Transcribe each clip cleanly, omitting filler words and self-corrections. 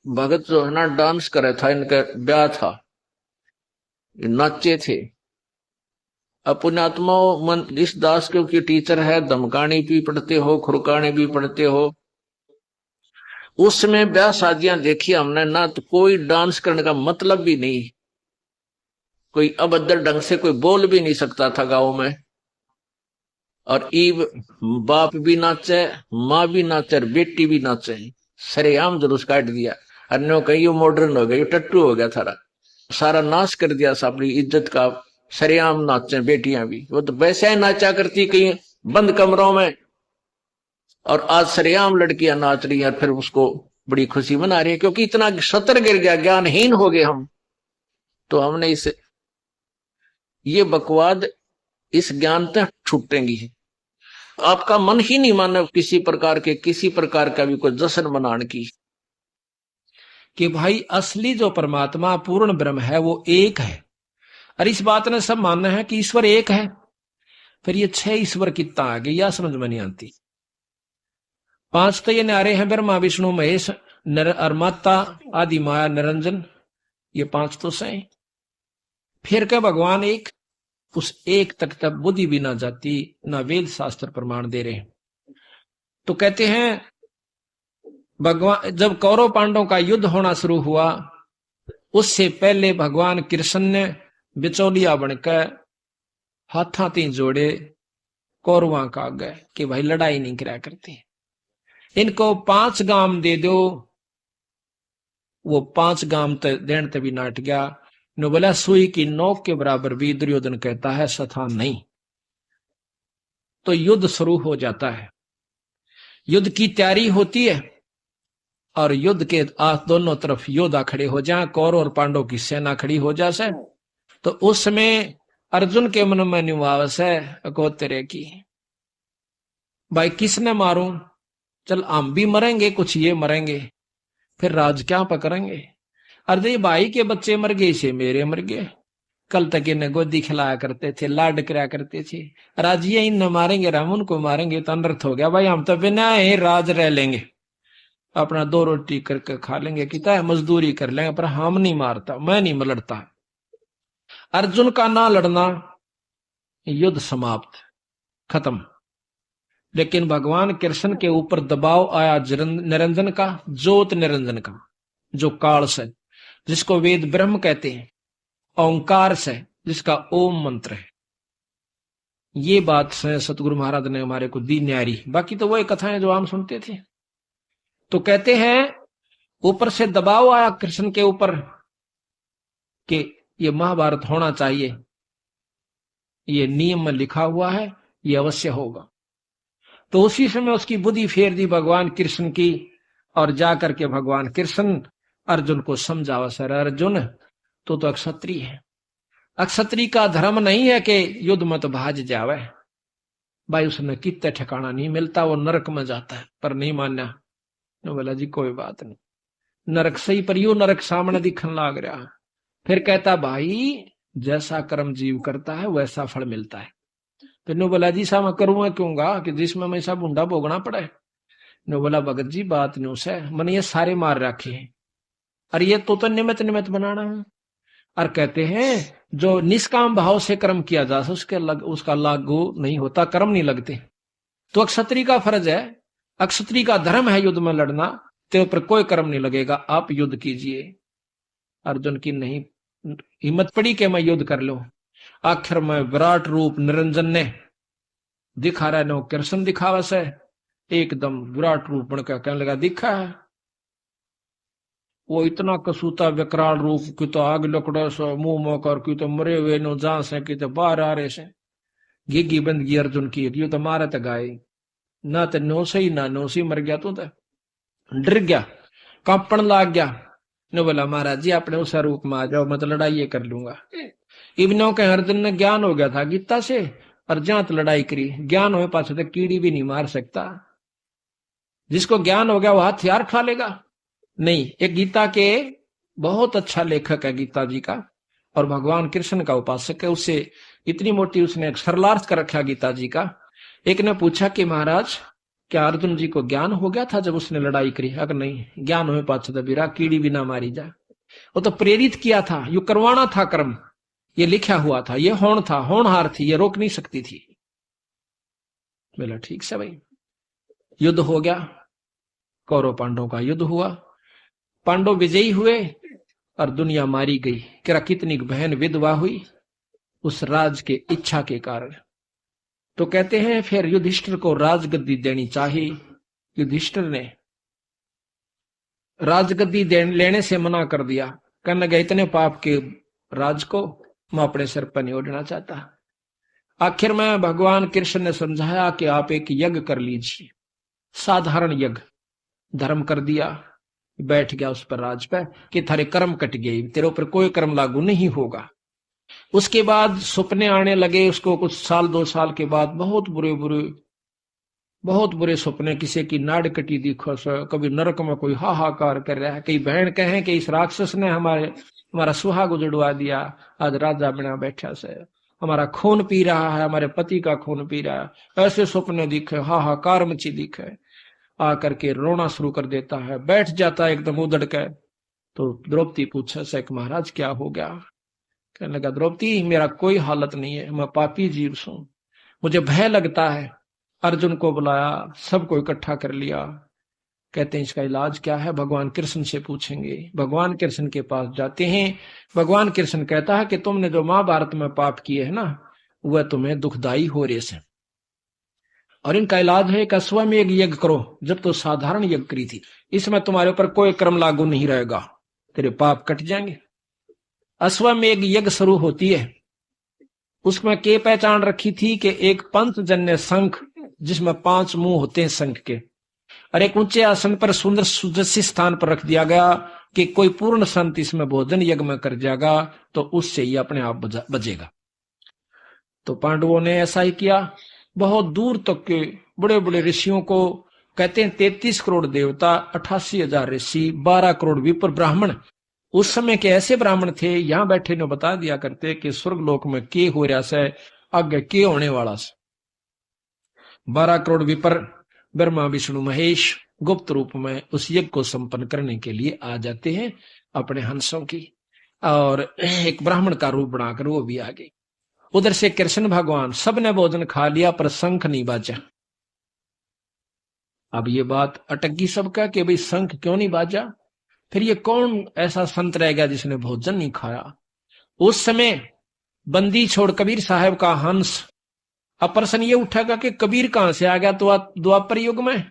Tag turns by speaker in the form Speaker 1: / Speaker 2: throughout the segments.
Speaker 1: भगत जो है ना डांस करे था, इनका ब्याह था, ये नाचे थे। अब पुण्यात्मा मन इस दास के टीचर है, धमकानी भी पढ़ते हो, खुरकानी भी पढ़ते हो। उसमें ब्याह शादियां देखी हमने ना, तो कोई डांस करने का मतलब भी नहीं, कोई अभद्र ढंग से कोई बोल भी नहीं सकता था गाँव में। और ईब बाप भी नाचे, माँ भी नाचे और बेटी भी नाचे, सरेआम जुलूस काट दिया। अन्यों कहीं मॉडर्न हो गया, टट्टू हो गया थारा, सारा नाश कर दिया अपनी इज्जत का। सरेआम नाचे बेटियां भी, वो तो वैसे ही नाचा करती कहीं बंद कमरों में, और आज सरेआम लड़कियां नाच रही हैं, फिर उसको बड़ी खुशी मना रही है, क्योंकि इतना सतर गिर गया, ज्ञानहीन हो गए हम। तो हमने इस ये बकवाद, इस ज्ञान से छूटेंगी। आपका मन ही नहीं माने किसी प्रकार का भी कोई जश्न मनाने की।
Speaker 2: कि भाई असली जो परमात्मा पूर्ण ब्रह्म है वो एक है, और इस बात ने सब मानना है कि ईश्वर एक है। फिर ये 6 ईश्वर कितना आ गए, यह समझ में नहीं आती। 5 तो ये न्यारे हैं, ब्रह्मा विष्णु महेश नर और माता आदि माया निरंजन, ये 5 तो सही। फिर क्या भगवान एक, उस एक तक तक बुद्धि भी ना जाती, ना वेद शास्त्र प्रमाण दे रहे। तो कहते हैं भगवान जब कौरव पांडवों का युद्ध होना शुरू हुआ, उससे पहले भगवान कृष्ण ने बिचौलिया बनकर हाथा तीन जोड़े कौरवां का गए कि भाई लड़ाई नहीं करा करते, इनको 5 गाम दे दो। वो 5 गाम देन तभी नाट गया। नो बोला सुई की नोक के बराबर भी दुर्योधन कहता है सथा नहीं। तो युद्ध शुरू हो जाता है, युद्ध की तैयारी होती है, और युद्ध के दोनों तरफ योद्धा खड़े हो जाए, कौरव और पांडव की सेना खड़ी हो जाए, तो उस समय अर्जुन के मन में निवास है अकोत्तरे की, भाई किसने मारूं, चल हम भी मरेंगे, कुछ ये मरेंगे, फिर राज क्या पकड़ेंगे। अरे भाई के बच्चे मर गए से मेरे मर गए, कल तक इन्हें गोदी खिलाया करते थे, लाड कराया करते थे, राज ये इन मारेंगे, हम उनको मारेंगे, तो अनर्थ हो गया। भाई हम तो बिना ही राज रह लेंगे, अपना 2 रोटी करके खा लेंगे, कितना मजदूरी कर लेंगे, पर हम नहीं मारता, मैं नहीं लड़ता। अर्जुन का ना लड़ना, युद्ध समाप्त, खत्म। लेकिन भगवान कृष्ण के ऊपर दबाव आया निरंजन का, ज्योत निरंजन का, जो काल से, जिसको वेद ब्रह्म कहते हैं, ओंकार से, जिसका ओम मंत्र है। ये बात से सतगुरु महाराज ने हमारे को दी न्यारी, बाकी तो वही कथाएं जो हम सुनते थे। तो कहते हैं ऊपर से दबाव आया कृष्ण के ऊपर कि ये महाभारत होना चाहिए, ये नियम में लिखा हुआ है, ये अवश्य होगा। तो उसी समय उसकी बुद्धि फेर दी भगवान कृष्ण की, और जाकर के भगवान कृष्ण अर्जुन को समझावा, सर अर्जुन तो अक्षत्रिय है, अक्षत्रिय का धर्म नहीं है कि युद्ध मत भाज जावे। भाई उसने कितने ठिकाना नहीं मिलता, वो नरक में जाता है, पर नहीं मान्या। बोला जी कोई बात नहीं, नरक सही पर यू नरक सामने दिखने लग रहा। फिर कहता भाई जैसा कर्म जीव करता है वैसा फल मिलता है। फिर नो बोला जी सा मैं करूंगा क्योंगा कि जिसमें मैं सब बुंडा भोगना पड़े। नो बोला भगत जी बात न्यू से मैंने ये सारे मार रखे हैं, और ये तो निमित्त निमित्त बनाना है। और कहते हैं जो निष्काम भाव से कर्म किया जा उसका लागू नहीं होता, कर्म नहीं लगते। तो अक्षत्रिय का फर्ज है, अक्षत्रिय का धर्म है युद्ध में लड़ना, तेरे ऊपर कोई कर्म नहीं लगेगा, आप युद्ध कीजिए। अर्जुन की नहीं हिम्मत पड़ी कि मैं युद्ध कर लूं। आखिर में विराट रूप निरंजन ने दिखा रहा है, नो कृष्ण दिखावस है, एकदम विराट रूप बनकर कहने लगा दिखा है। वो इतना कसूता विकराल रूप की तो आग लकड़ो सो मुंह मोकर की तो मरे हुए नो जहां से की तो बाहर आ रहे से घीगी बंदगी अर्जुन की, यू तो मारे तो गाय ना, तो नो से ही ना नो से मर गया, तू तो डर गया, कांपन लाग गया। ने बोला महाराज जी अपने उस रूप में आ जाओ, मैं तो लड़ाई ये कर लूंगा। इब्नों के अर्जुन ने ज्ञान हो गया था गीता से, और जहां तो लड़ाई करी, ज्ञान हो पास तो कीड़ी भी नहीं मार सकता। जिसको ज्ञान हो गया वो हथियार उठा लेगा नहीं। एक गीता के बहुत अच्छा लेखक है गीता जी का, और भगवान कृष्ण का उपासक है, उससे इतनी मोटी उसने सरलार्थ कर रखा गीता जी का। एक ने पूछा कि महाराज क्या अर्जुन जी को ज्ञान हो गया था जब उसने लड़ाई करी? अगर नहीं ज्ञान हो पाछे तो बीरा कीड़ी भी ना मारी जा। वो तो प्रेरित किया था, यू करवाना था कर्म, ये लिखा हुआ था, ये होण था, होनहार थी, ये रोक नहीं सकती थी। बोला ठीक से भाई। युद्ध हो गया, कौरव पांडवों का युद्ध हुआ, पांडव विजयी हुए और दुनिया मारी गई। क्या कितनी बहन विधवा हुई उस राज के इच्छा के कारण। तो कहते हैं फिर युधिष्ठिर को राजगद्दी देनी चाहिए। युधिष्ठिर ने राजगद्दी लेने से मना कर दिया, कहने लगे इतने पाप के राज को मैं अपने सिर पर नहीं ओढ़ना चाहता। आखिर में भगवान कृष्ण ने समझाया कि आप एक यज्ञ कर लीजिए, साधारण यज्ञ, धर्म कर दिया, बैठ गया उस पर राज पे कि थारे कर्म कट गए, तेरे ऊपर कोई कर्म लागू नहीं होगा। उसके बाद सपने आने लगे उसको, कुछ साल 2 साल के बाद बहुत बुरे सपने, किसी की नाड़ कटी दिखो से, कभी नरक में कोई हाहाकार कर रहा है, कई बहन कहें कि इस राक्षस ने हमारा सुहाग उजड़वा दिया, आज राजा बना बैठा से, हमारा खून पी रहा है, हमारे पति का खून पी रहा है। ऐसे सपने दिखे, हाहाकार मची दिखे, आकर के रोना शुरू कर देता है, बैठ जाता है एकदम उधड़ के। तो द्रौपदी पूछे से महाराज क्या हो गया? कहने लगा द्रौपदी मेरा कोई हालत नहीं है, मैं पापी जीव हूं, मुझे भय लगता है। अर्जुन को बुलाया, सबको इकट्ठा कर लिया, कहते हैं इसका इलाज क्या है? भगवान कृष्ण से पूछेंगे। भगवान कृष्ण के पास जाते हैं। भगवान कृष्ण कहता है कि तुमने जो महाभारत में पाप किए है ना, वह तुम्हें दुखदाई हो रहे से, और इनका इलाज है कि अश्वमेध यज्ञ करो। जब तो साधारण यज्ञ करी थी, इसमें तुम्हारे ऊपर कोई कर्म लागू नहीं रहेगा, तेरे पाप कट जाएंगे। अश्वमेध यज्ञ शुरू होती है, उसमें के पहचान रखी थी कि एक पंचजन्य शंख जिसमें 5 मुंह होते हैं शंख के, और एक ऊंचे आसन पर सुंदर सुदर्शी स्थान पर रख दिया गया कि कोई पूर्ण संत इसमें भोजन यज्ञ में कर जाएगा तो उससे ही अपने आप बचेगा। तो पांडवों ने ऐसा ही किया। बहुत दूर तक के बड़े बड़े ऋषियों को, कहते हैं 33 करोड़ देवता, 88,000 ऋषि, 12 करोड़ विप्र ब्राह्मण। उस समय के ऐसे ब्राह्मण थे, यहां बैठे ने बता दिया करते कि स्वर्गलोक में के हो रहा से, आगे के होने वाला से। 12 करोड़ विप्र ब्रह्मा विष्णु महेश गुप्त रूप में उस यज्ञ को संपन्न करने के लिए आ जाते हैं अपने हंसों की, और एक ब्राह्मण का रूप बनाकर वो भी आ गए। उधर से कृष्ण भगवान, सबने भोजन खा लिया पर शंख नहीं बाजा। अब ये बात अटकी सबका कि भाई शंख क्यों नहीं बाजा? फिर ये कौन ऐसा संत रह गया जिसने भोजन नहीं खाया? उस समय बंदी छोड़ कबीर साहब का हंस। अब प्रश्न ये उठेगा कि कबीर कहां से आ गया? तो द्वापर युग में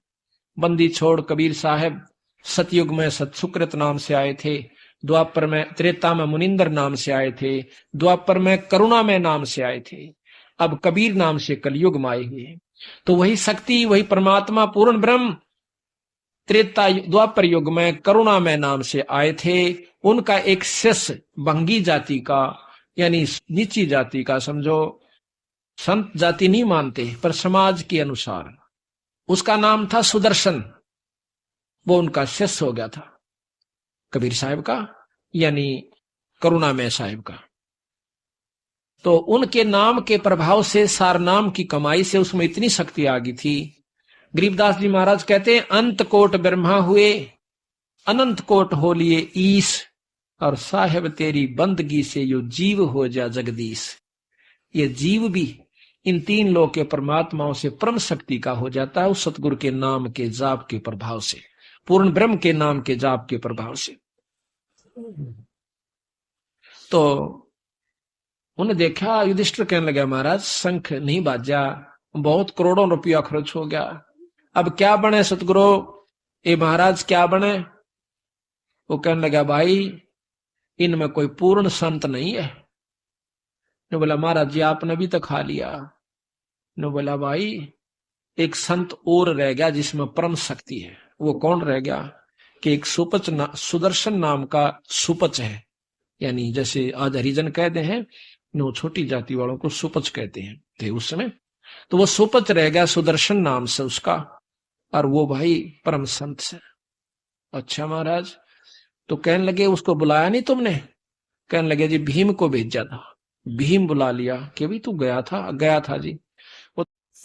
Speaker 2: बंदी छोड़ कबीर साहब सतयुग में सतसुकृत नाम से आए थे, द्वापर में, त्रेता में मुनिंदर नाम से आए थे, द्वापर में करुणा में नाम से आए थे, अब कबीर नाम से कलयुग में आए हुए। तो वही शक्ति, वही परमात्मा पूर्ण ब्रह्म त्रेता द्वापर युग में करुणा में नाम से आए थे। उनका एक शिष्य भंगी जाति का, यानी नीची जाति का, समझो संत जाति नहीं मानते पर समाज के अनुसार, उसका नाम था सुदर्शन, वो उनका शिष्य हो गया था कबीर साहब का, यानी करुणामय साहब का। तो उनके नाम के प्रभाव से, सारनाम की कमाई से उसमें इतनी शक्ति आ गई थी। गरीबदास जी महाराज कहते हैं अंत कोट ब्रह्मा हुए, अनंत कोट हो लिए ईश, और साहेब तेरी बंदगी से यो जीव हो जा जगदीश। ये जीव भी इन 3 लोक के परमात्माओं से परम शक्ति का हो जाता है उस सतगुरु के नाम के जाप के प्रभाव से, पूर्ण ब्रह्म के नाम के जाप के प्रभाव से। तो उन्हें देखा, युधिष्ठिर कहने लगा महाराज शंख नहीं बाजा, बहुत करोड़ों रुपया खर्च हो गया, अब क्या बने सतगुरु? ए महाराज क्या बने? वो कहने लगा भाई इनमें कोई पूर्ण संत नहीं है। ने बोला महाराज जी आपने भी तो खा लिया। ने बोला भाई एक संत और रह गया जिसमें परम शक्ति है। वो कौन रह गया? कि एक सुदर्शन नाम का सुपच है, यानी जैसे आज हरिजन कहते हैं, नो छोटी जाति वालों को सुपच कहते हैं थे उस समय। तो वो सुपच रह गया सुदर्शन नाम से उसका, और वो भाई परम संत से। अच्छा महाराज, तो कहने लगे उसको बुलाया नहीं तुमने? कहने लगे जी भीम को भेजा था, भीम बुला लिया कि भाई तू गया था? गया था जी।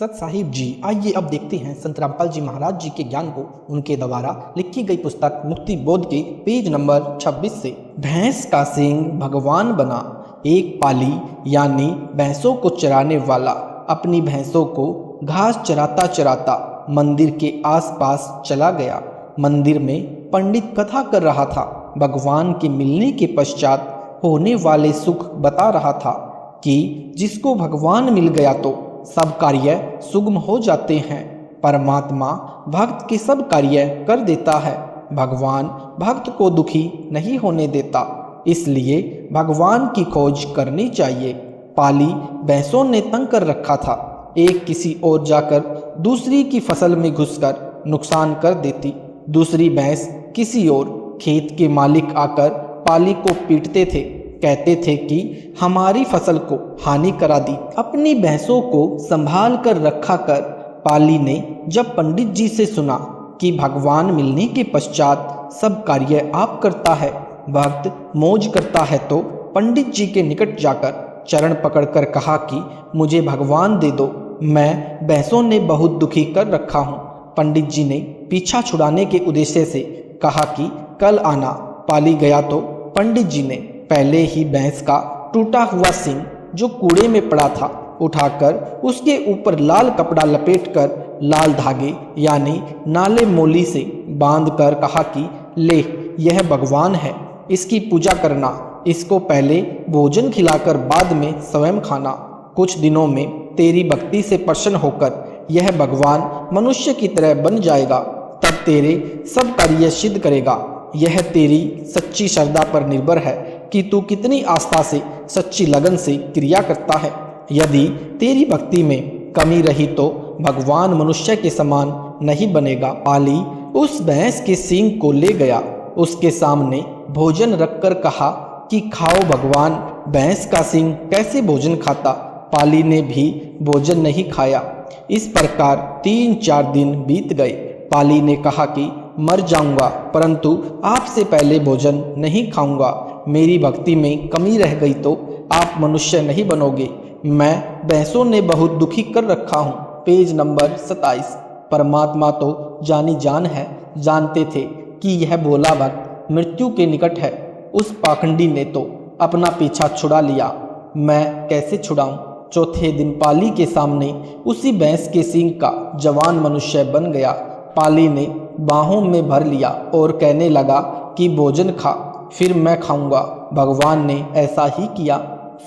Speaker 3: सत साहिब जी, आइए अब देखते हैं संत रामपाल जी महाराज जी के ज्ञान को उनके द्वारा लिखी गई पुस्तक मुक्ति बोध के पेज नंबर 26 से। भैंस का सींग भगवान बना, एक पाली यानी भैंसों को चराने वाला अपनी भैंसों को घास चराता चराता मंदिर के आसपास चला गया। मंदिर में पंडित कथा कर रहा था। भगवान के मिलने के पश्चात होने वाले सुख बता रहा था कि जिसको भगवान मिल गया तो सब कार्य सुगम हो जाते हैं। परमात्मा भक्त के सब कार्य कर देता है। भगवान भक्त को दुखी नहीं होने देता, इसलिए भगवान की खोज करनी चाहिए। पाली भैंसों ने तंग कर रखा था। एक किसी और जाकर दूसरी की फसल में घुसकर नुकसान कर देती। दूसरी भैंस किसी और खेत के मालिक आकर पाली को पीटते थे, कहते थे कि हमारी फसल को हानि करा दी। अपनी भैंसों को संभाल कर रखा कर पाली ने जब पंडित जी से सुना कि भगवान मिलने के पश्चात सब कार्य आप करता है, भक्त मौज करता है, तो पंडित जी के निकट जाकर चरण पकड़कर कहा कि मुझे भगवान दे दो, मैं भैंसों ने बहुत दुखी कर रखा हूँ। पंडित जी ने पीछा छुड़ाने के उद्देश्य से कहा कि कल आना। पाली गया तो पंडित जी ने पहले ही भैंस का टूटा हुआ सींग जो कूड़े में पड़ा था उठाकर उसके ऊपर लाल कपड़ा लपेटकर लाल धागे यानी नाले मोली से बांधकर कहा कि ले, यह भगवान है, इसकी पूजा करना, इसको पहले भोजन खिलाकर बाद में स्वयं खाना। कुछ दिनों में तेरी भक्ति से प्रसन्न होकर यह भगवान मनुष्य की तरह बन जाएगा, तब तेरे सब कार्य सिद्ध करेगा। यह तेरी सच्ची श्रद्धा पर निर्भर है कि तू कितनी आस्था से सच्ची लगन से क्रिया करता है। यदि तेरी भक्ति में कमी रही तो भगवान मनुष्य के समान नहीं बनेगा। पाली उस भैंस के सींग को ले गया, उसके सामने भोजन रखकर कहा कि खाओ भगवान। भैंस का सींग कैसे भोजन खाता? पाली ने भी भोजन नहीं खाया। इस प्रकार 3-4 दिन बीत गए। पाली ने कहा कि मर जाऊंगा, परंतु आपसे पहले भोजन नहीं खाऊंगा। मेरी भक्ति में कमी रह गई तो आप मनुष्य नहीं बनोगे। मैं भैंसों ने बहुत दुखी कर रखा हूँ। Page number 27। परमात्मा तो जानी जान है, जानते थे कि यह भोला भक्त मृत्यु के निकट है। उस पाखंडी ने तो अपना पीछा छुड़ा लिया, मैं कैसे छुड़ाऊं? चौथे दिन पाली के सामने उसी भैंस के सींग का जवान मनुष्य बन गया। पाली ने बाहों में भर लिया और कहने लगा कि भोजन खा, फिर मैं खाऊंगा। भगवान ने ऐसा ही किया।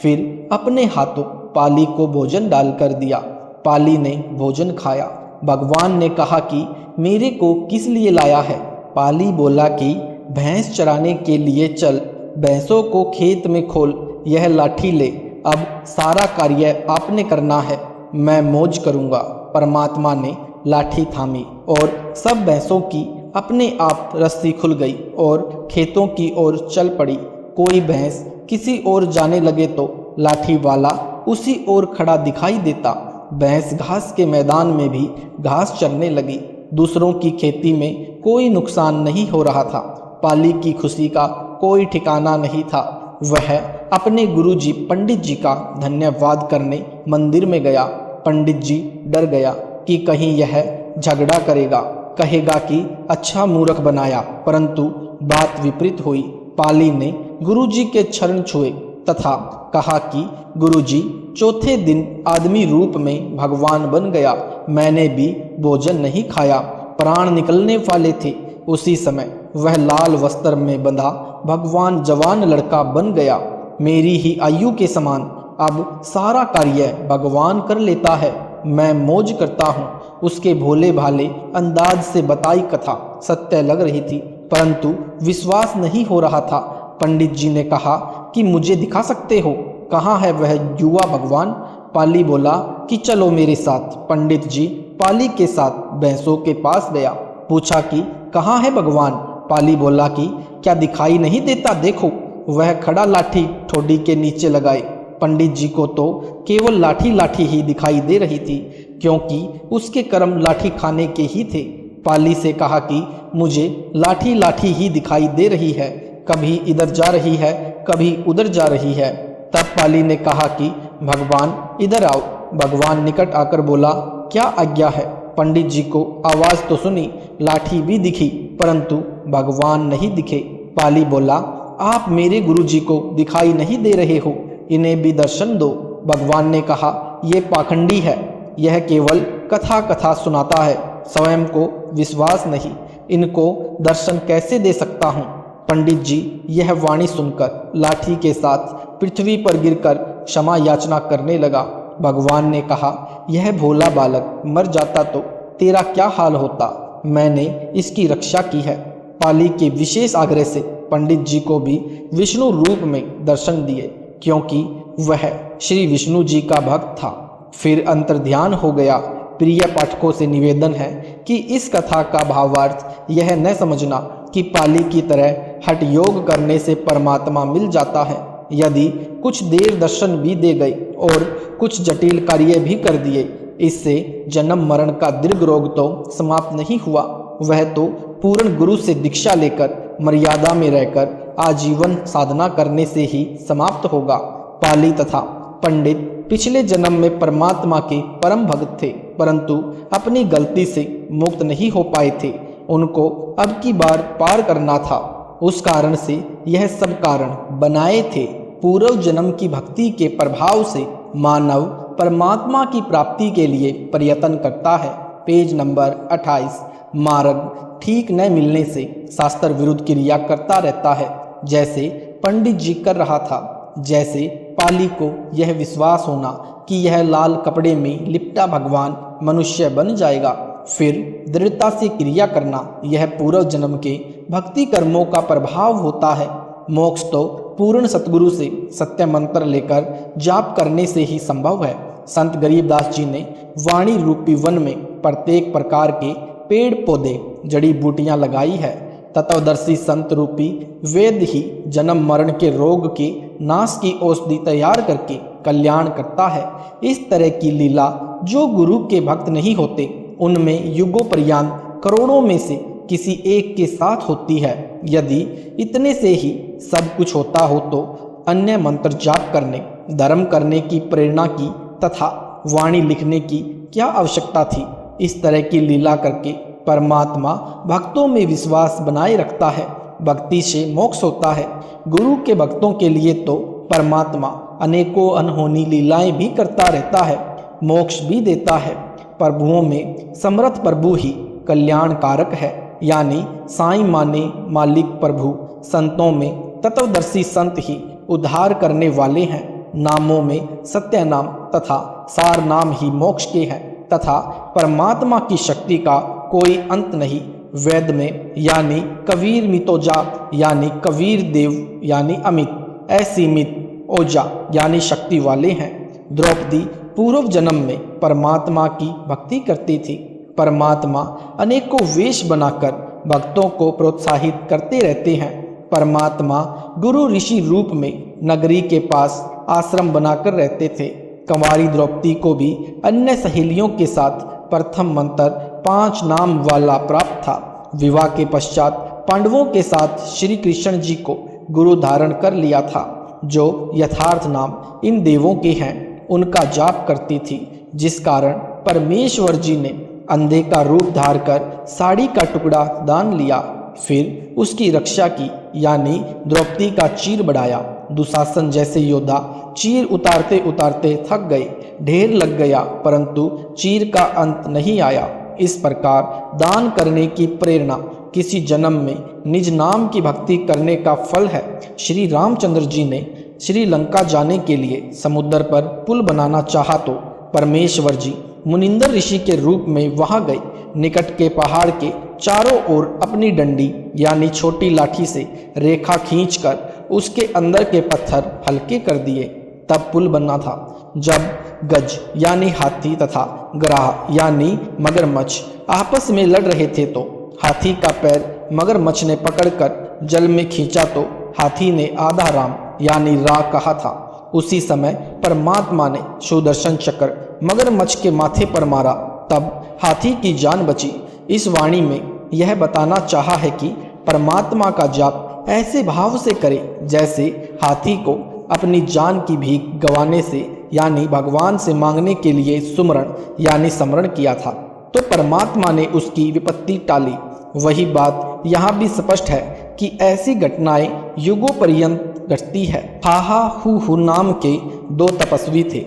Speaker 3: फिर अपने हाथों पाली को भोजन डालकर दिया। पाली ने भोजन खाया। भगवान ने कहा कि मेरे को किस लिए लाया है? पाली बोला कि भैंस चराने के लिए चल, भैंसों को खेत में खोल, यह लाठी ले, अब सारा कार्य आपने करना है, मैं मौज करूंगा। परमात्मा ने लाठी थामी और सब भैंसों की अपने आप रस्सी खुल गई और खेतों की ओर चल पड़ी। कोई भैंस किसी ओर जाने लगे तो लाठी वाला उसी ओर खड़ा दिखाई देता। भैंस घास के मैदान में भी घास चरने लगी। दूसरों की खेती में कोई नुकसान नहीं हो रहा था। पाली की खुशी का कोई ठिकाना नहीं था। वह अपने गुरुजी पंडित जी का धन्यवाद करने मंदिर में गया। पंडित जी डर गया कि कहीं यह झगड़ा करेगा, कहेगा कि अच्छा मूर्ख बनाया, परंतु बात विपरीत हुई। पाली ने गुरुजी के चरण छुए तथा कहा कि गुरुजी, चौथे दिन आदमी रूप में भगवान बन गया। मैंने भी भोजन नहीं खाया, प्राण निकलने वाले थे। उसी समय वह लाल वस्त्र में बंधा भगवान जवान लड़का बन गया। मेरी ही आयु के समान अब सारा कार्य भगवान कर लेता है, मैं मौज करता हूँ। उसके भोले भाले अंदाज से बताई कथा सत्य लग रही थी, परंतु विश्वास नहीं हो रहा था। पंडित जी ने कहा कि मुझे दिखा सकते हो, कहाँ है वह युवा भगवान? पाली बोला कि चलो मेरे साथ। पंडित जी पाली के साथ भैंसों के पास गया, पूछा कि कहाँ है भगवान? पाली बोला कि क्या दिखाई नहीं देता? देखो, वह खड़ा लाठी ठोडी के नीचे लगाए। पंडित जी को तो केवल लाठी लाठी ही दिखाई दे रही थी, क्योंकि उसके कर्म लाठी खाने के ही थे। पाली से कहा कि मुझे लाठी लाठी ही दिखाई दे रही है, कभी इधर जा रही है, कभी उधर जा रही है। तब पाली ने कहा कि भगवान इधर आओ। भगवान निकट आकर बोला, क्या आज्ञा है। पंडित जी को आवाज तो सुनी, लाठी भी दिखी, परंतु भगवान नहीं दिखे। पाली बोला, आप मेरे गुरु जी को दिखाई नहीं दे रहे हो, इन्हें भी दर्शन दो। भगवान ने कहा, ये पाखंडी है, यह केवल कथा कथा सुनाता है, स्वयं को विश्वास नहीं, इनको दर्शन कैसे दे सकता हूँ। पंडित जी यह वाणी सुनकर लाठी के साथ पृथ्वी पर गिरकर क्षमा याचना करने लगा। भगवान ने कहा, यह भोला बालक मर जाता तो तेरा क्या हाल होता, मैंने इसकी रक्षा की है। पाली के विशेष आग्रह से पंडित जी को भी विष्णु रूप में दर्शन दिए, क्योंकि वह श्री विष्णु जी का भक्त था। फिर अंतर्ध्यान हो गया। प्रिय पाठकों से निवेदन है कि इस कथा का भावार्थ यह न समझना कि पाली की तरह हठ योग करने से परमात्मा मिल जाता है। यदि कुछ देर दर्शन भी दे गए और कुछ जटिल कार्य भी कर दिए, इससे जन्म मरण का दीर्घ रोग तो समाप्त नहीं हुआ, वह तो पूर्ण गुरु से दीक्षा लेकर मर्यादा में रहकर आजीवन साधना करने से ही समाप्त होगा। पाली तथा पंडित पिछले जन्म में परमात्मा के परम भक्त थे, परंतु अपनी गलती से मुक्त नहीं हो पाए थे। उनको अब की बार पार करना था, उस कारण से यह सब कारण बनाए थे। पूर्व जन्म की भक्ति के प्रभाव से मानव परमात्मा की प्राप्ति के लिए प्रयत्न करता है। Page number 28। मार्ग ठीक न मिलने से शास्त्र विरुद्ध क्रिया करता रहता है, जैसे पंडित जी कर रहा था। जैसे पाली को यह विश्वास होना कि यह लाल कपड़े में लिपटा भगवान मनुष्य बन जाएगा, फिर दृढ़ता से क्रिया करना, यह पूर्व जन्म के भक्ति कर्मों का प्रभाव होता है। मोक्ष तो पूर्ण सतगुरु से सत्य मंत्र लेकर जाप करने से ही संभव है। संत गरीबदास जी ने वाणी रूपी वन में प्रत्येक प्रकार के पेड़ पौधे जड़ी बूटियां लगाई है। तत्वदर्शी संत रूपी वेद ही जन्म मरण के रोग के नाश की औषधि तैयार करके कल्याण करता है। इस तरह की लीला जो गुरु के भक्त नहीं होते, उनमें युगों पर्यंत करोड़ों में से किसी एक के साथ होती है। यदि इतने से ही सब कुछ होता हो तो अन्य मंत्र जाप करने, धर्म करने की प्रेरणा की तथा वाणी लिखने की क्या आवश्यकता थी। इस तरह की लीला करके परमात्मा भक्तों में विश्वास बनाए रखता है। भक्ति से मोक्ष होता है। गुरु के भक्तों के लिए तो परमात्मा अनेकों अनहोनी लीलाएं भी करता रहता है, मोक्ष भी देता है। प्रभुओं में समर्थ प्रभु ही कल्याणकारक है, यानी साईं माने मालिक प्रभु। संतों में तत्वदर्शी संत ही उद्धार करने वाले हैं। नामों में सत्य नाम तथा सार नाम ही मोक्ष के हैं, तथा परमात्मा की शक्ति का कोई अंत नहीं। वेद में यानी कबीर मितोजा यानी कबीर देव यानी अमित, असीमित ओजा यानी शक्ति वाले हैं। द्रौपदी पूर्व जन्म में परमात्मा की भक्ति करती थी। परमात्मा अनेकों वेश बनाकर भक्तों को प्रोत्साहित करते रहते हैं। परमात्मा गुरु ऋषि रूप में नगरी के पास आश्रम बनाकर रहते थे। कंवारी द्रौपदी को भी अन्य सहेलियों के साथ प्रथम मंत्र 5 नाम वाला प्राप्त था। विवाह के पश्चात पांडवों के साथ श्री कृष्ण जी को गुरु धारण कर लिया था। जो यथार्थ नाम इन देवों के हैं उनका जाप करती थी, जिस कारण परमेश्वर जी ने अंधे का रूप धार कर साड़ी का टुकड़ा दान लिया। फिर उसकी रक्षा की, यानी द्रौपदी का चीर बढ़ाया। दुशासन जैसे योद्धा चीर उतारते उतारते थक गए, ढेर लग गया, परंतु चीर का अंत नहीं आया। इस प्रकार दान करने की प्रेरणा किसी जन्म में निज नाम की भक्ति करने का फल है। श्री रामचंद्र जी ने श्रीलंका जाने के लिए समुद्र पर पुल बनाना चाहा तो परमेश्वर जी मुनिंदर ऋषि के रूप में वहां गए। निकट के पहाड़ के चारों ओर अपनी डंडी यानी छोटी लाठी से रेखा खींचकर उसके अंदर के पत्थर हल्के कर दिए, तब पुल बना था। जब गज यानी हाथी तथा ग्राह यानी मगरमच्छ आपस में लड़ रहे थे तो हाथी का पैर मगरमच्छ ने पकड़कर जल में खींचा तो हाथी ने आधा राम यानी रा कहा था। उसी समय परमात्मा ने सुदर्शन चक्र मगरमच्छ के माथे पर मारा, तब हाथी की जान बची। इस वाणी में यह बताना चाहा है कि परमात्मा का जाप ऐसे भाव से करे जैसे हाथी को अपनी जान की भीख गंवाने से यानी भगवान से मांगने के लिए सुमरण यानी स्मरण किया था, तो परमात्मा ने उसकी विपत्ति टाली। वही बात यहाँ भी स्पष्ट है कि ऐसी घटनाएं युगों पर्यंत घटती है। हाहा हु नाम के 2 तपस्वी थे,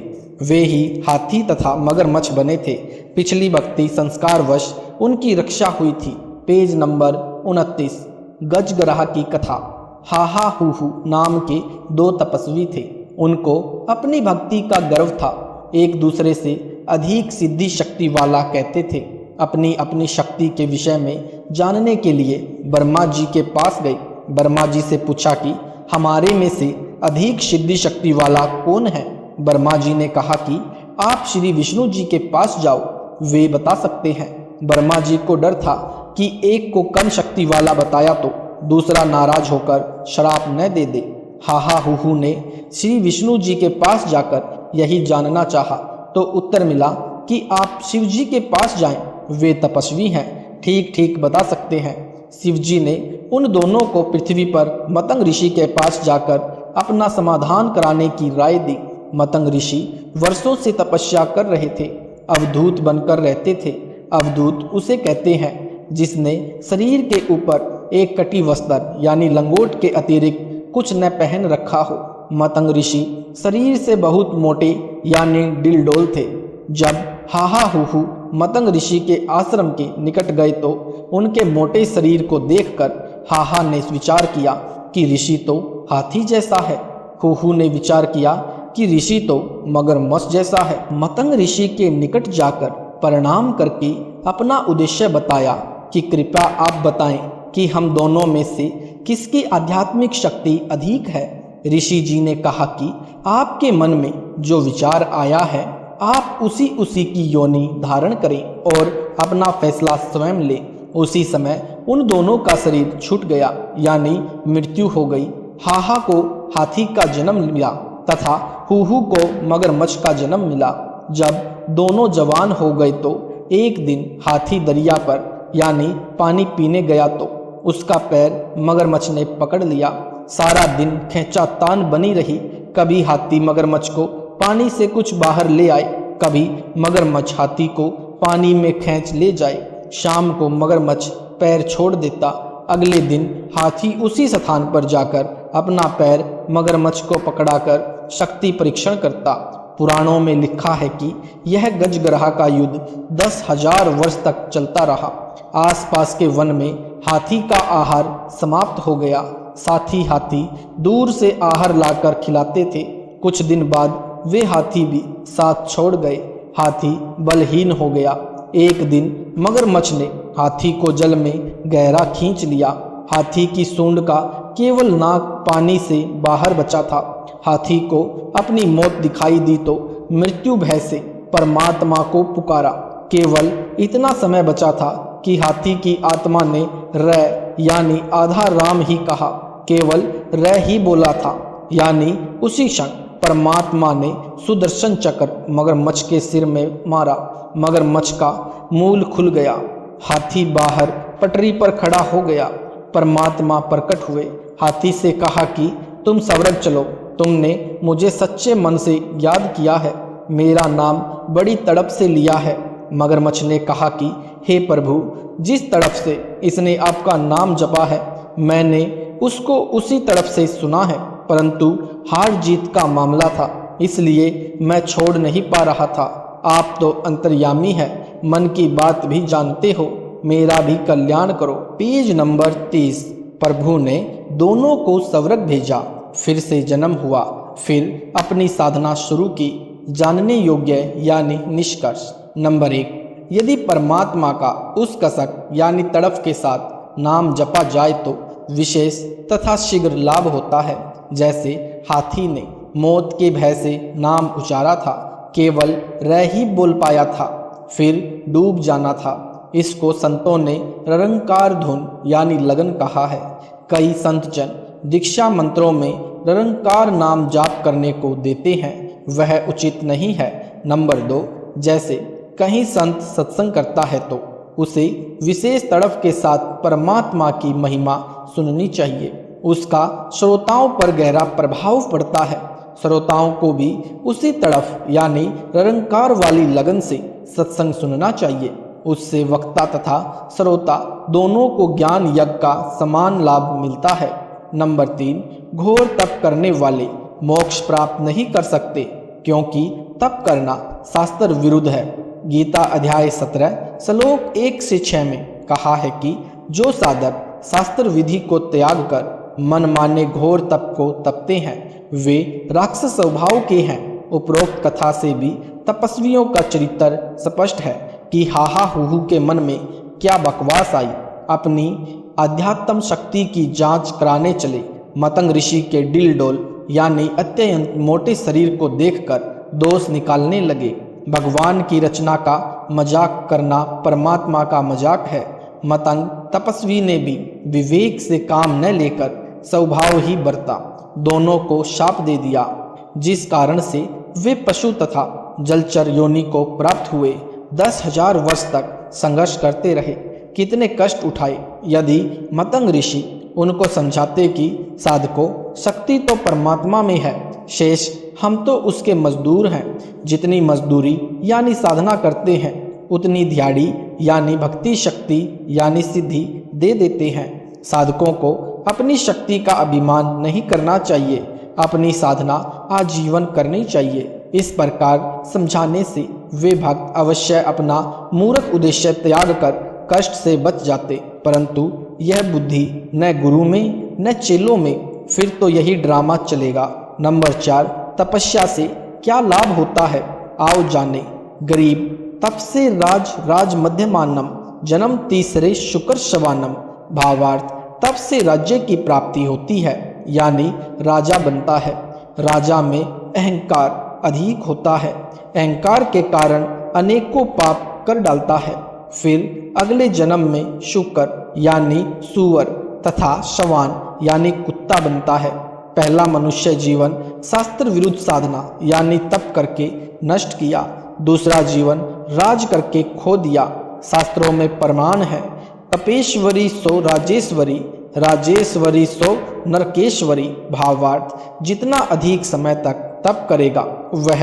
Speaker 3: वे ही हाथी तथा मगरमच्छ बने थे। पिछली भक्ति संस्कारवश उनकी रक्षा हुई थी। Page number 29। गजगराह की कथा। हाहा हु नाम के 2 तपस्वी थे, उनको अपनी भक्ति का गर्व था। एक दूसरे से अधिक सिद्धि शक्ति वाला कहते थे। अपनी अपनी शक्ति के विषय में जानने के लिए ब्रह्मा जी के पास गए। ब्रह्मा जी से पूछा कि हमारे में से अधिक सिद्धि शक्ति वाला कौन है। ब्रह्मा जी ने कहा कि आप श्री विष्णु जी के पास जाओ, वे बता सकते हैं। ब्रह्मा जी को डर था कि एक को कम शक्ति वाला बताया तो दूसरा नाराज होकर श्राप न दे दे। हाहा हु ने श्री विष्णु जी के पास जाकर यही जानना चाहा, तो उत्तर मिला कि आप शिव जी के पास जाएं, वे तपस्वी हैं, ठीक ठीक बता सकते हैं। शिव जी ने उन दोनों को पृथ्वी पर मतंग ऋषि के पास जाकर अपना समाधान कराने की राय दी। मतंग ऋषि वर्षों से तपस्या कर रहे थे, अवधूत बनकर रहते थे। अवधूत उसे कहते हैं जिसने शरीर के ऊपर एक कटी वस्त्र यानी लंगोट के अतिरिक्त कुछ न पहन रखा हो। मतंग ऋषि शरीर से बहुत मोटे यानी डिलडोल थे। जब हाहा हु मतंग ऋषि के आश्रम के निकट गए तो उनके मोटे शरीर को देखकर हाहा ने विचार किया कि ऋषि तो हाथी जैसा है। हु ने विचार किया कि ऋषि तो मगरमच्छ जैसा है। मतंग ऋषि के निकट जाकर प्रणाम करके अपना उद्देश्य बताया कि कृपया आप बताएं कि हम दोनों में से किसकी आध्यात्मिक शक्ति अधिक है। ऋषि जी ने कहा कि आपके मन में जो विचार आया है आप उसी की योनि धारण करें और अपना फैसला स्वयं लें। उसी समय उन दोनों का शरीर छूट गया यानी मृत्यु हो गई। हाहा को हाथी का जन्म मिला तथा हु को मगरमच्छ का जन्म मिला। जब दोनों जवान हो गए तो एक दिन हाथी दरिया पर यानी पानी पीने गया तो उसका पैर मगरमच्छ ने पकड़ लिया। सारा दिन खींचातान बनी रही। कभी हाथी मगरमच्छ को पानी से कुछ बाहर ले आए, कभी मगरमच्छ हाथी को पानी में खींच ले जाए। शाम को मगरमच्छ पैर छोड़ देता। अगले दिन हाथी उसी स्थान पर जाकर अपना पैर मगरमच्छ को पकड़ाकर शक्ति परीक्षण करता। पुराणों में लिखा है कि यह गजगराह का युद्ध 10,000 वर्ष तक चलता रहा। आसपास के वन में हाथी का आहार समाप्त हो गया। साथ ही हाथी दूर से आहार लाकर खिलाते थे। कुछ दिन बाद वे हाथी भी साथ छोड़ गए। हाथी बलहीन हो गया। एक दिन मगरमच्छ ने हाथी को जल में गहरा खींच लिया। हाथी की सूंड का केवल नाक पानी से बाहर बचा था। हाथी को अपनी मौत दिखाई दी तो मृत्यु भय से परमात्मा को पुकारा। केवल इतना समय बचा था कि हाथी की आत्मा ने र यानी आधा राम ही कहा। केवल र ही बोला था, यानी उसी क्षण परमात्मा ने सुदर्शन चक्र मगरमच्छ के सिर में मारा। मगरमच्छ का मूल खुल गया। हाथी बाहर पटरी पर खड़ा हो गया। परमात्मा प्रकट हुए। हाथी से कहा कि तुम स्वर्ग चलो, तुमने मुझे सच्चे मन से याद किया है, मेरा नाम बड़ी तड़प से लिया है। मगरमच्छ ने कहा कि हे प्रभु, जिस तड़प से इसने आपका नाम जपा है मैंने उसको उसी तड़प से सुना है, परंतु हार जीत का मामला था इसलिए मैं छोड़ नहीं पा रहा था। आप तो अंतर्यामी है, मन की बात भी जानते हो, मेरा भी कल्याण करो। Page number 30। प्रभु ने दोनों को स्वर्ग भेजा, फिर से जन्म हुआ, फिर अपनी साधना शुरू की। जानने योग्य यानी निष्कर्ष। नंबर 1, यदि परमात्मा का उस कसक यानी तड़प के साथ नाम जपा जाए तो विशेष तथा शीघ्र लाभ होता है। जैसे हाथी ने मौत के भय से नाम उचारा था, केवल रह ही बोल पाया था, फिर डूब जाना था। इसको संतों ने ररंकार धुन यानी लगन कहा है। कई संत जन दीक्षा मंत्रों में ररंकार नाम जाप करने को देते हैं, वह उचित नहीं है। नंबर 2, जैसे कहीं संत सत्संग करता है तो उसे विशेष तड़प के साथ परमात्मा की महिमा सुननी चाहिए, उसका श्रोताओं पर गहरा प्रभाव पड़ता है। श्रोताओं को भी उसी तरफ यानी निरंकार वाली लगन से सत्संग सुनना चाहिए। उससे वक्ता तथा श्रोता दोनों को ज्ञान यज्ञ का समान लाभ मिलता है। नंबर 3, घोर तप करने वाले मोक्ष प्राप्त नहीं कर सकते, क्योंकि तप करना शास्त्र विरुद्ध है। गीता अध्याय 17 श्लोक 1 से 6 में कहा है कि जो साधक शास्त्र विधि को त्याग कर मन माने घोर तप को तपते हैं वे राक्षस स्वभाव के हैं। उपरोक्त कथा से भी तपस्वियों का चरित्र स्पष्ट है कि हाहा हुहू के मन में क्या बकवास आई। अपनी आध्यात्म शक्ति की जांच कराने चले मतंग ऋषि के डिल डोल यानी अत्यंत मोटे शरीर को देखकर दोष निकालने लगे। भगवान की रचना का मजाक करना परमात्मा का मजाक है। मतंग तपस्वी ने भी विवेक से काम न लेकर स्वभाव ही बरता, दोनों को शाप दे दिया, जिस कारण से वे पशु तथा जलचर योनि को प्राप्त हुए। 10,000 वर्ष तक संघर्ष करते रहे, कितने कष्ट उठाए। यदि मतंग ऋषि उनको समझाते कि साधको शक्ति तो परमात्मा में है, शेष हम तो उसके मजदूर हैं। जितनी मजदूरी यानी साधना करते हैं उतनी दिहाड़ी यानी भक्ति शक्ति यानी सिद्धि दे देते हैं। साधकों को अपनी शक्ति का अभिमान नहीं करना चाहिए, अपनी साधना आजीवन करनी चाहिए। इस प्रकार समझाने से वे भक्त अवश्य अपना मूर्ख उद्देश्य त्याग कर कष्ट से बच जाते, परंतु यह बुद्धि न गुरु में न चेलों में, फिर तो यही ड्रामा चलेगा। नंबर 4, तपस्या से क्या लाभ होता है, आओ जाने। गरीब तप से राज मध्यमानम जन्म तीसरे शुक्र शवानम। भावार्थ, तप से राज्य की प्राप्ति होती है यानी राजा बनता है। राजा में अहंकार अधिक होता है, अहंकार के कारण अनेकों पाप कर डालता है। फिर अगले जन्म में शुक्र यानी सुअर तथा शवान यानी कुत्ता बनता है। पहला मनुष्य जीवन शास्त्र विरुद्ध साधना यानी तप करके नष्ट किया, दूसरा जीवन राज करके खो दिया। शास्त्रों में प्रमाण है, तपेश्वरी सो राजेश्वरी, राजेश्वरी सो नरकेश्वरी। भावार्थ, जितना अधिक समय तक तप करेगा वह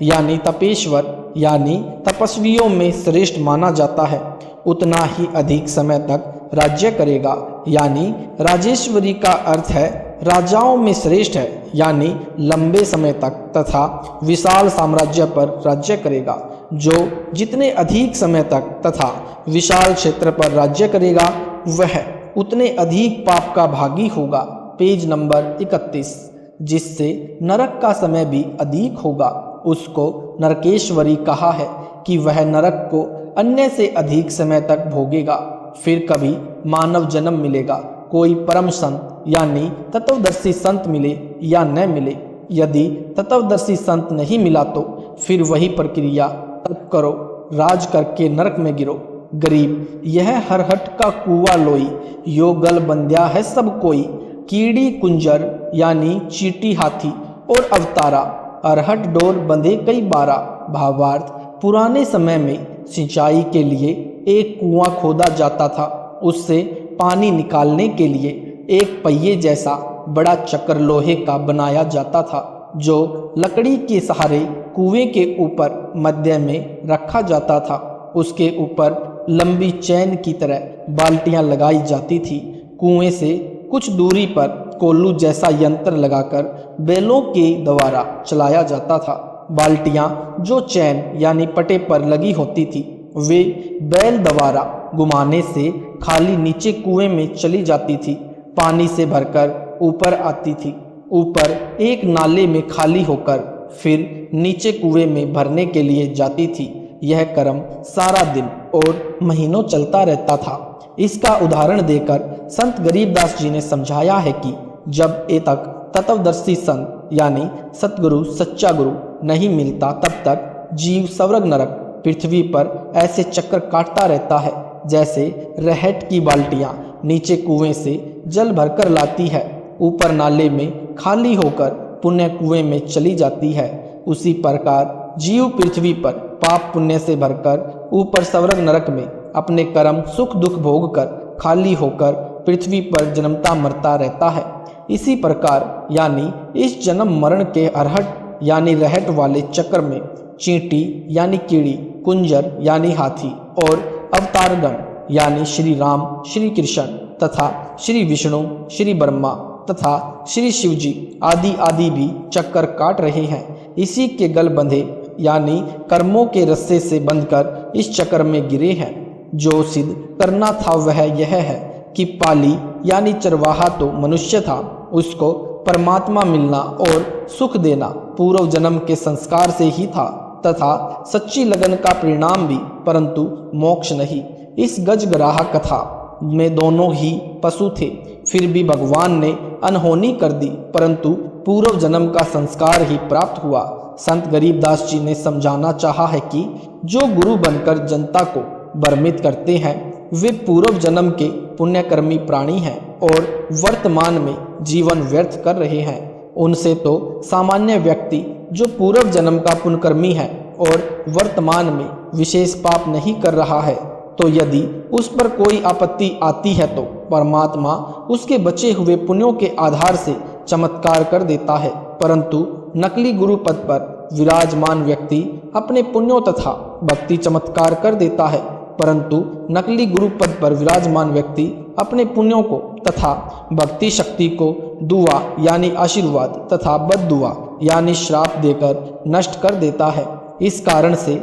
Speaker 3: यानी तपेश्वर यानी तपस्वियों में श्रेष्ठ माना जाता है, उतना ही अधिक समय तक राज्य करेगा यानी राजेश्वरी का अर्थ है राजाओं में श्रेष्ठ है यानी लंबे समय तक तथा विशाल साम्राज्य पर राज्य करेगा। जो जितने अधिक समय तक तथा विशाल क्षेत्र पर राज्य करेगा वह उतने अधिक पाप का भागी होगा। पेज नंबर 31, जिससे नरक का समय भी अधिक होगा, उसको नरकेश्वरी कहा है कि वह नरक को अन्य से अधिक समय तक भोगेगा। फिर कभी मानव जन्म मिलेगा, कोई परम संत यानी तत्वदर्शी संत मिले या न मिले। यदि तत्वदर्शी संत नहीं मिला तो फिर वही प्रक्रिया तप करो, राज करके नरक में गिरो। गरीब यह हरहट का कुआ लोई, यो गल बंध्या है सब कोई। कीड़ी कुंजर यानी चीटी हाथी और अवतारा, अरहट डोर बंधे कई बारा। भावार्थ, पुराने समय में सिंचाई के लिए एक कुआं खोदा जाता था, उससे पानी निकालने के लिए एक पहिए जैसा बड़ा चक्र लोहे का बनाया जाता था, जो लकड़ी के सहारे कुएं के ऊपर मध्य में रखा जाता था। उसके ऊपर लंबी चैन की तरह बाल्टियां लगाई जाती थी। कुएं से कुछ दूरी पर कोल्लू जैसा यंत्र लगाकर बैलों के द्वारा चलाया जाता था। बाल्टियां जो चैन यानी पटे पर लगी होती थी वे बैल द्वारा घुमाने से खाली नीचे कुएं में चली जाती थी, पानी से भरकर ऊपर आती थी, ऊपर एक नाले में खाली होकर फिर नीचे कुएं में भरने के लिए जाती थी। यह क्रम सारा दिन और महीनों चलता रहता था। इसका उदाहरण देकर संत गरीबदास जी ने समझाया है कि जब तक तत्वदर्शी संत यानी सतगुरु सच्चा गुरु नहीं मिलता तब तक जीव स्वर्ग नरक पृथ्वी पर ऐसे चक्कर काटता रहता है, जैसे रहट की बाल्टियां नीचे कुएं से जल भरकर लाती है, ऊपर नाले में खाली होकर पुण्य कुएं में चली जाती है। उसी प्रकार जीव पृथ्वी पर पाप पुण्य से भरकर ऊपर स्वर्ग नरक में अपने कर्म सुख दुख भोग कर खाली होकर पृथ्वी पर जन्मता मरता रहता है। इसी प्रकार यानी इस जन्म मरण के अरहट यानी रहट वाले चक्र में चींटी यानी कीड़ी, कुंजर यानी हाथी और अवतारगण यानी श्री राम, श्री कृष्ण तथा श्री विष्णु, श्री ब्रह्मा तथा श्री शिव जी आदि आदि भी चक्कर काट रहे हैं। इसी के गल बंधे यानी कर्मों के रस्से से बंधकर इस चक्र में गिरे हैं। जो सिद्ध करना था वह यह है कि पाली यानी चरवाहा तो मनुष्य था, उसको परमात्मा मिलना और सुख देना पूर्व जन्म के संस्कार से ही था तथा सच्ची लगन का परिणाम भी, परंतु मोक्ष नहीं। इस गजगराह कथा में दोनों ही पशु थे, फिर भी भगवान ने अनहोनी कर दी, परंतु पूर्व जन्म का संस्कार ही प्राप्त हुआ। संत गरीबदास जी ने समझाना चाहा है कि जो गुरु बनकर जनता को भ्रमित करते हैं वे पूर्व जन्म के पुण्यकर्मी प्राणी हैं और वर्तमान में जीवन व्यर्थ कर रहे हैं। उनसे तो सामान्य व्यक्ति जो पूर्व जन्म का पुण्यकर्मी है और वर्तमान में विशेष पाप नहीं कर रहा है, तो यदि उस पर कोई आपत्ति आती है तो परमात्मा उसके बचे हुए पुण्यों के आधार से चमत्कार कर देता है। परंतु नकली गुरु पद पर विराजमान व्यक्ति अपने पुण्यों तथा भक्ति चमत्कार कर देता है, परंतु नकली गुरु पद पर विराजमान व्यक्ति अपने पुण्यों को तथा भक्ति शक्ति को दुआ यानी आशीर्वाद तथा बद्दुआ यानी श्राप देकर नष्ट कर देता है। इस कारण से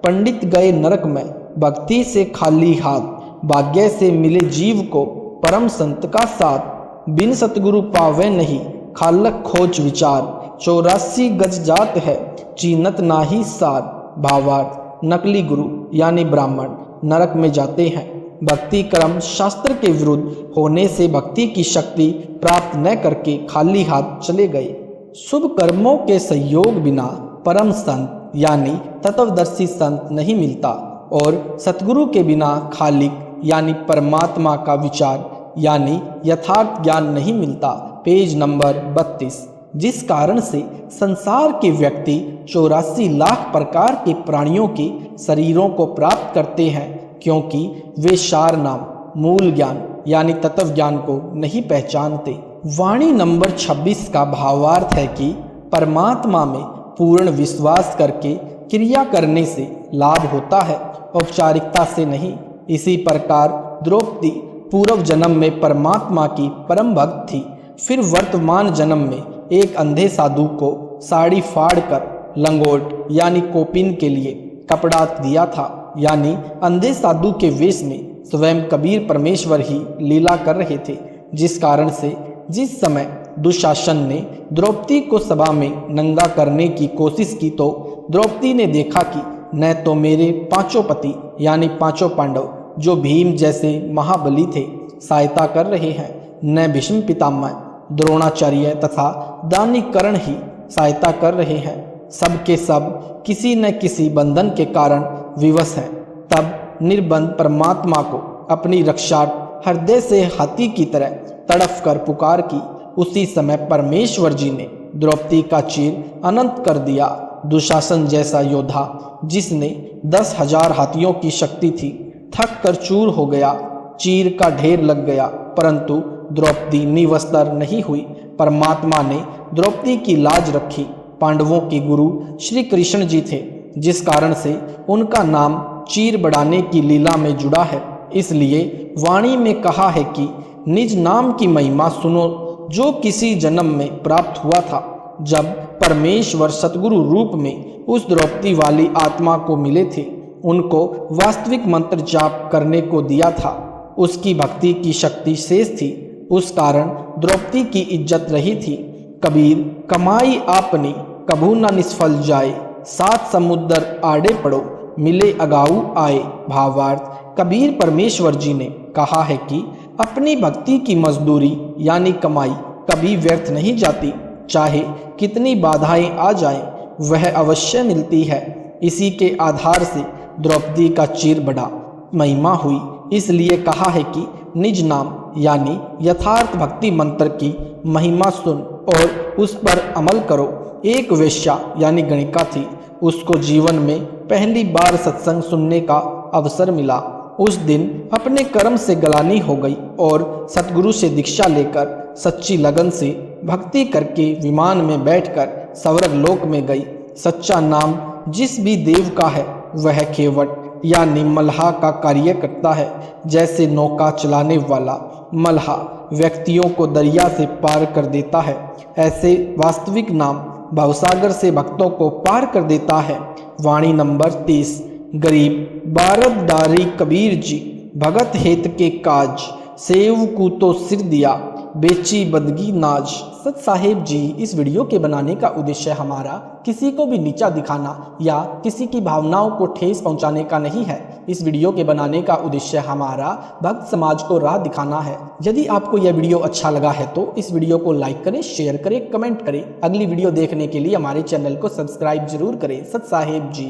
Speaker 3: पंडित गए नरक में भक्ति से खाली हाथ, भाग्य से मिले जीव को परम संत का साथ, बिन सतगुरु पावे नहीं खालक खोज विचार, 84 गज जात है चीनत नाही सार। भावार्थ नकली गुरु यानी ब्राह्मण नरक में जाते हैं। भक्ति कर्म शास्त्र के विरुद्ध होने से भक्ति की शक्ति प्राप्त न करके खाली हाथ चले गए। शुभ कर्मों के सहयोग बिना परम संत यानी तत्वदर्शी संत नहीं मिलता और सतगुरु के बिना खालिक यानी परमात्मा का विचार यानी यथार्थ ज्ञान नहीं मिलता। Page number 32। जिस कारण से संसार के व्यक्ति 84 लाख प्रकार के प्राणियों के शरीरों को प्राप्त करते हैं, क्योंकि वे सार नाम मूल ज्ञान यानी तत्व ज्ञान को नहीं पहचानते। वाणी नंबर 26 का भावार्थ है कि परमात्मा में पूर्ण विश्वास करके क्रिया करने से लाभ होता है, औपचारिकता से नहीं। इसी प्रकार द्रौपदी पूर्व जन्म में परमात्मा की परम भक्त थी, फिर वर्तमान जन्म में एक अंधे साधु को साड़ी फाड़ कर लंगोट यानी कोपिन के लिए कपड़ा दिया था, यानी अंधे साधु के वेश में स्वयं कबीर परमेश्वर ही लीला कर रहे थे। जिस कारण से जिस समय दुशासन ने द्रौपदी को सभा में नंगा करने की कोशिश की तो द्रौपदी ने देखा कि न तो मेरे पांचों पति यानी पांचों पांडव जो भीम जैसे महाबली थे सहायता कर रहे हैं, न भीष्म पितामह, द्रोणाचार्य तथा दानी कर्ण ही सहायता कर रहे हैं। सब के सब किसी न किसी बंधन के कारण विवश हैं। तब निर्बंध परमात्मा को अपनी रक्षा हृदय से हाथी की तरह तड़फ कर पुकार की। उसी समय परमेश्वर जी ने द्रौपदी का चीर अनंत कर दिया। दुशासन जैसा योद्धा जिसने 10,000 हाथियों की शक्ति थी थक कर चूर हो गया, चीर का ढेर लग गया, परंतु द्रौपदी निवस्त्र नहीं हुई। परमात्मा ने द्रौपदी की लाज रखी। पांडवों के गुरु श्री कृष्ण जी थे, जिस कारण से उनका नाम चीर बढ़ाने की लीला में जुड़ा है। इसलिए वाणी में कहा है कि निज नाम की महिमा सुनो जो किसी जन्म में प्राप्त हुआ था। जब परमेश्वर सतगुरु रूप में उस द्रौपदी वाली आत्मा को मिले थे, उनको वास्तविक मंत्र जाप करने को दिया था। उसकी भक्ति की शक्ति शेष थी, उस कारण द्रौपदी की इज्जत रही थी। कबीर कमाई आपने कभू न निष्फल जाए, 7 समुद्र आड़े पड़ो मिले अगाऊ आए। भावार्थ कबीर परमेश्वर जी ने कहा है कि अपनी भक्ति की मजदूरी यानी कमाई कभी व्यर्थ नहीं जाती, चाहे कितनी बाधाएं आ जाएं, वह अवश्य मिलती है। इसी के आधार से द्रौपदी का चीर बढ़ा, महिमा हुई। इसलिए कहा है कि निज नाम यानी यथार्थ भक्ति मंत्र की महिमा सुन और उस पर अमल करो। एक वेश्या यानी गणिका थी, उसको जीवन में पहली बार सत्संग सुनने का अवसर मिला। उस दिन अपने कर्म से गलानी हो गई और सतगुरु से दीक्षा लेकर सच्ची लगन से भक्ति करके विमान में बैठकर स्वर्ग लोक में गई। सच्चा नाम जिस भी देव का है वह केवट यानी मल्हा का कार्य करता है। जैसे नौका चलाने वाला मल्हा व्यक्तियों को दरिया से पार कर देता है, ऐसे वास्तविक नाम भवसागर से भक्तों को पार कर देता है। वाणी नंबर 30। गरीब बारदारी कबीर जी भगत हेत के काज, सेव को तो सिर दिया बेची बदगी नाज। सत साहेब जी, इस वीडियो के बनाने का उद्देश्य हमारा किसी को भी नीचा दिखाना या किसी की भावनाओं को ठेस पहुंचाने का नहीं है। इस वीडियो के बनाने का उद्देश्य हमारा भक्त समाज को राह दिखाना है। यदि आपको यह वीडियो अच्छा लगा है तो इस वीडियो को लाइक करें, शेयर करें, कमेंट करें। अगली वीडियो देखने के लिए हमारे चैनल को सब्सक्राइब जरूर करें। सत साहेब जी।